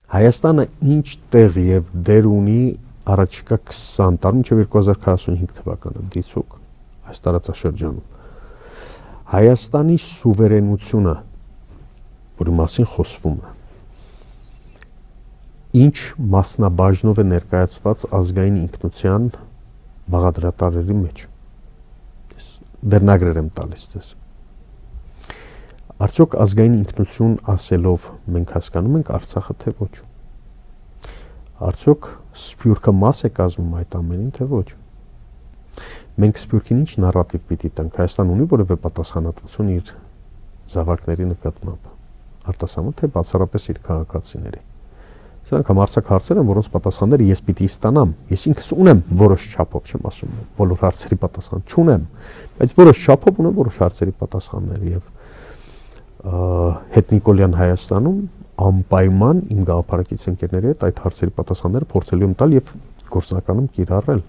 Հայաստանը ինչ տեղ եւ դեր ունի առաջիկա 20 տարի մինչեւ 2045 թվականը դիցուկ այս տարածաշրջանում։ Հայաստանի սուվերենությունը, որի մասին խոսվում է, ինչ մասնաբաժնով է ներկայացված ազգային ինքնության բաղադրատարերի մեջ։ Ես վերնագրեր եմ տալիս ձեզ։ Արդյոք ազգային ինքնություն ասելով մենք հասկանում ենք Արցախը թե ոչ։ Արդյոք Սփյուռքը մաս է կազմում այդ ամենին թե ոչ։ Մենք Սփյուռքին ինչ նարատիվ պիտի տանք։ Հայաստան ունի որևէ պատասխանատվություն իր զավակների նկատմամբ, արտասահման թե բացառապես իր քաղաքացիների։ Սրանք համարձակ հարցեր են, որոնց պատասխանները ես պիտի ստանամ։ Ես ինքս ունեմ որոշ չափով, չեմ ասում, բոլոր հարցերի պատասխան չունեմ, բայց որոշ չափով ունեմ որոշ հարցերի պատասխաններ եւ հետնիկոլյան Հայաստանում անպայման իմ գաղափարակից ընկերների հետ այդ հարցերի պատասխանները փորձելու եմ տալ եւ գործնականում կիրառել։